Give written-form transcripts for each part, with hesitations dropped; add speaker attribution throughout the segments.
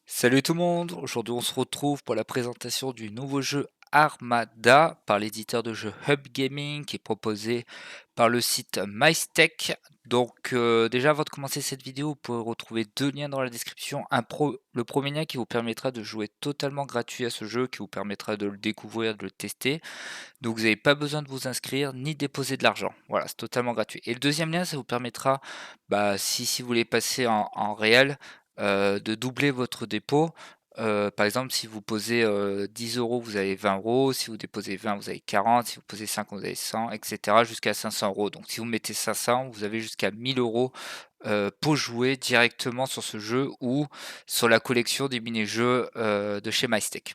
Speaker 1: Salut tout le monde, aujourd'hui on se retrouve pour la présentation du nouveau jeu Armada par l'éditeur de jeux Hub Gaming qui est proposé par le site MyStech. Donc déjà avant de commencer cette vidéo, vous pouvez retrouver deux liens dans la description. Le premier lien qui vous permettra de jouer totalement gratuit à ce jeu, qui vous permettra de le découvrir, de le tester. Donc vous n'avez pas besoin de vous inscrire ni déposer de l'argent. Voilà, c'est totalement gratuit. Et le deuxième lien, ça vous permettra, si vous voulez passer en réel, de doubler votre dépôt. Par exemple, si vous posez 10 euros, vous avez 20 euros. Si vous déposez 20, vous avez 40. Si vous posez 50, vous avez 100, etc. Jusqu'à 500 euros. Donc si vous mettez 500, vous avez jusqu'à 1000 euros pour jouer directement sur ce jeu ou sur la collection des mini-jeux de chez MyStech.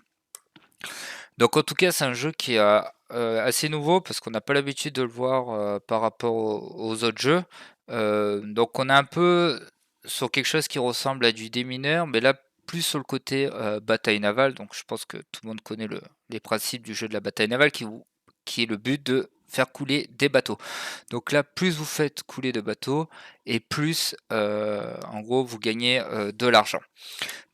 Speaker 1: Donc en tout cas, c'est un jeu qui est assez nouveau parce qu'on n'a pas l'habitude de le voir par rapport aux autres jeux. Donc on est un peu sur quelque chose qui ressemble à du démineur, mais là plus sur le côté bataille navale. Donc je pense que tout le monde connaît les principes du jeu de la bataille navale qui est le but de faire couler des bateaux. Donc là, plus vous faites couler de bateaux et plus en gros vous gagnez de l'argent.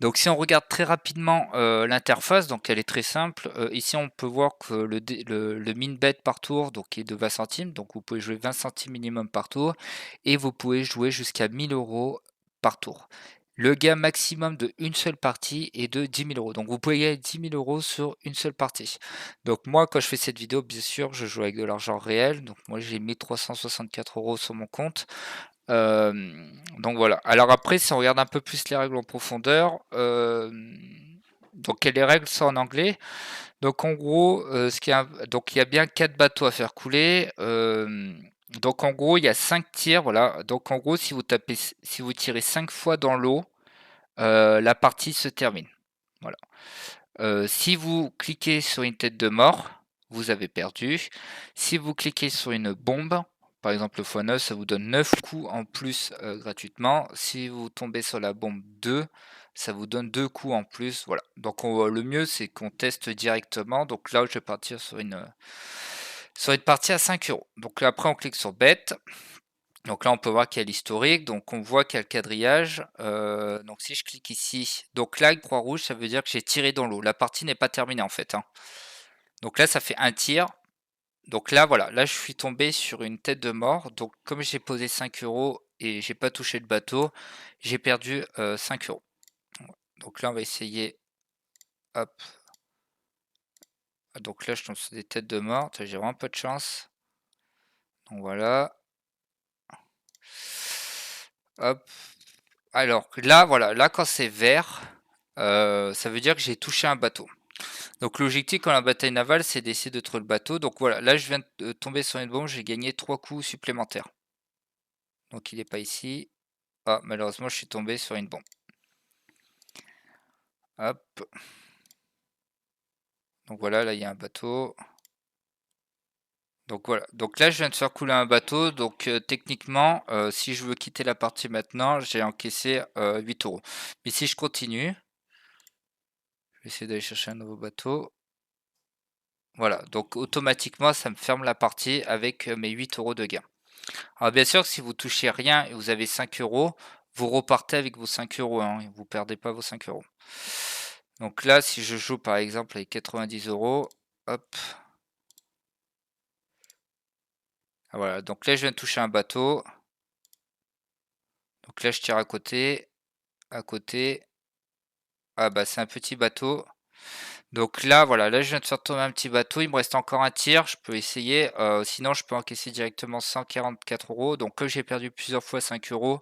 Speaker 1: Donc si on regarde très rapidement l'interface, donc elle est très simple. Ici on peut voir que le min bet par tour donc est de 20 centimes, donc vous pouvez jouer 20 centimes minimum par tour et vous pouvez jouer jusqu'à 1000 euros par tour. Le gain maximum de une seule partie est de 10 000 euros. Donc vous pouvez gagner 10 000 euros sur une seule partie. Donc moi quand je fais cette vidéo, bien sûr, je joue avec de l'argent réel. Donc moi j'ai 1364 euros sur mon compte. Donc voilà. Alors après, si on regarde un peu plus les règles en profondeur, donc les règles sont en anglais. Donc en gros, donc il y a bien 4 bateaux à faire couler. Donc en gros, il y a 5 tirs. Voilà. Donc en gros, si vous tirez 5 fois dans l'eau, la partie se termine. Voilà. Si vous cliquez sur une tête de mort, vous avez perdu. Si vous cliquez sur une bombe, par exemple le x9, ça vous donne 9 coups en plus gratuitement. Si vous tombez sur la bombe 2, ça vous donne 2 coups en plus. Voilà. Donc le mieux c'est qu'on teste directement. Donc là je vais partir sur une partie à 5 euros. Donc là, après on clique sur bet. Donc là, on peut voir qu'il y a l'historique, donc on voit qu'il y a le quadrillage. Donc si je clique ici, donc là, croix rouge, ça veut dire que j'ai tiré dans l'eau. La partie n'est pas terminée en fait, hein. Donc là, ça fait un tir. Donc là, voilà, là, je suis tombé sur une tête de mort. Donc comme j'ai posé 5 euros et j'ai pas touché le bateau, j'ai perdu 5 euros. Donc là, on va essayer. Hop. Donc là, je tombe sur des têtes de mort. J'ai vraiment pas de chance. Donc voilà. Hop. Alors là, voilà, là quand c'est vert, ça veut dire que j'ai touché un bateau. Donc l'objectif quand la bataille navale, c'est d'essayer de trouver le bateau. Donc voilà, là je viens de tomber sur une bombe, j'ai gagné 3 coups supplémentaires. Donc il n'est pas ici. Ah, malheureusement, je suis tombé sur une bombe. Hop. Donc voilà, là il y a un bateau. Donc voilà, donc là je viens de faire couler un bateau. Donc techniquement, si je veux quitter la partie maintenant, j'ai encaissé 8 euros. Mais si je continue, je vais essayer d'aller chercher un nouveau bateau. Voilà, donc automatiquement, ça me ferme la partie avec mes 8 euros de gain. Alors bien sûr, si vous touchez rien et vous avez 5 euros, vous repartez avec vos 5 euros, hein, et vous perdez pas vos 5 euros. Donc là, si je joue par exemple avec 90 euros, hop. Ah, voilà, donc là, je viens de toucher un bateau. Donc là, je tire à côté, à côté. Ah bah c'est un petit bateau. Donc là, voilà, là je viens de faire tomber un petit bateau, il me reste encore un tir, je peux essayer, sinon je peux encaisser directement 144 euros. Donc comme j'ai perdu plusieurs fois 5 euros,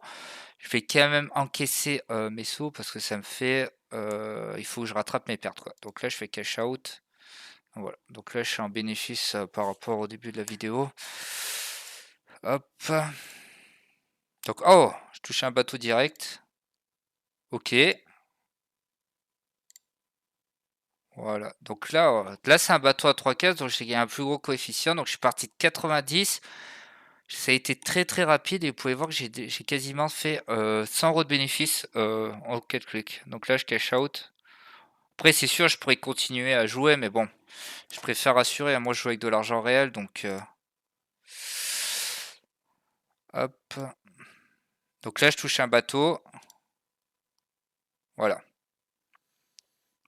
Speaker 1: je vais quand même encaisser mes sous parce que ça me fait, il faut que je rattrape mes pertes, quoi. Donc là je fais cash out, voilà. Donc là je suis en bénéfice par rapport au début de la vidéo. Hop. Donc oh, je touche un bateau direct. Ok. Voilà, donc là c'est un bateau à 3 cases, donc j'ai gagné un plus gros coefficient, donc je suis parti de 90. Ça a été très très rapide et vous pouvez voir que j'ai quasiment fait 100 euros de bénéfice en 4 clics. Donc là je cash out. Après c'est sûr je pourrais continuer à jouer, mais bon, je préfère assurer. Moi je joue avec de l'argent réel, donc hop. Donc là je touche un bateau. Voilà.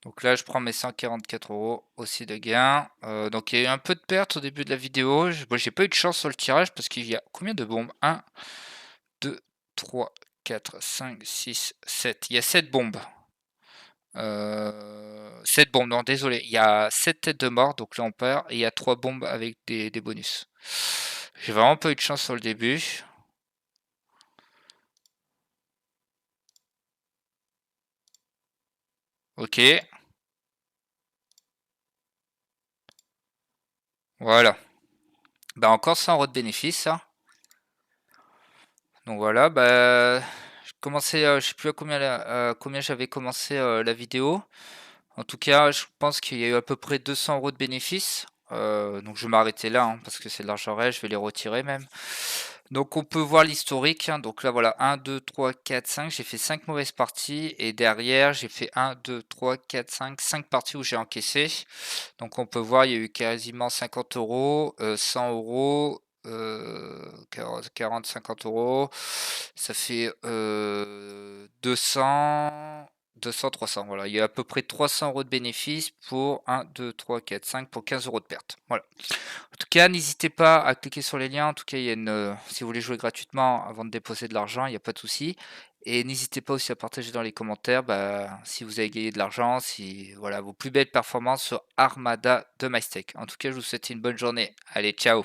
Speaker 1: Donc là, je prends mes 144 € aussi de gain. Donc il y a eu un peu de perte au début de la vidéo. Bon, j'ai pas eu de chance sur le tirage parce qu'il y a combien de bombes? 1, 2, 3, 4, 5, 6, 7. Il y a 7 bombes. 7 bombes, non, désolé. Il y a 7 têtes de mort, donc là on perd. Et il y a 3 bombes avec des bonus. J'ai vraiment pas eu de chance sur le début. Ok. Voilà. Bah encore 100 € de bénéfice, ça. Donc voilà, bah, je commençais, je sais plus à combien j'avais commencé la vidéo. En tout cas, je pense qu'il y a eu à peu près 200 € de bénéfices. Donc je vais m'arrêter là, hein, parce que c'est de l'argent réel, je vais les retirer même. Donc on peut voir l'historique, hein. Donc là voilà, 1, 2, 3, 4, 5. J'ai fait 5 mauvaises parties. Et derrière, j'ai fait 1, 2, 3, 4, 5 parties où j'ai encaissé. Donc on peut voir, il y a eu quasiment 50 €, 100 €, 40, 50 €. Ça fait 200, 300. Voilà, il y a à peu près 300 € de bénéfices pour 1, 2, 3, 4, 5 pour 15 € de perte. Voilà. En tout cas, n'hésitez pas à cliquer sur les liens. En tout cas, il y a si vous voulez jouer gratuitement avant de déposer de l'argent, il n'y a pas de souci. Et n'hésitez pas aussi à partager dans les commentaires bah, si vous avez gagné de l'argent, si voilà vos plus belles performances sur Armada de MyStake. En tout cas, je vous souhaite une bonne journée. Allez, ciao!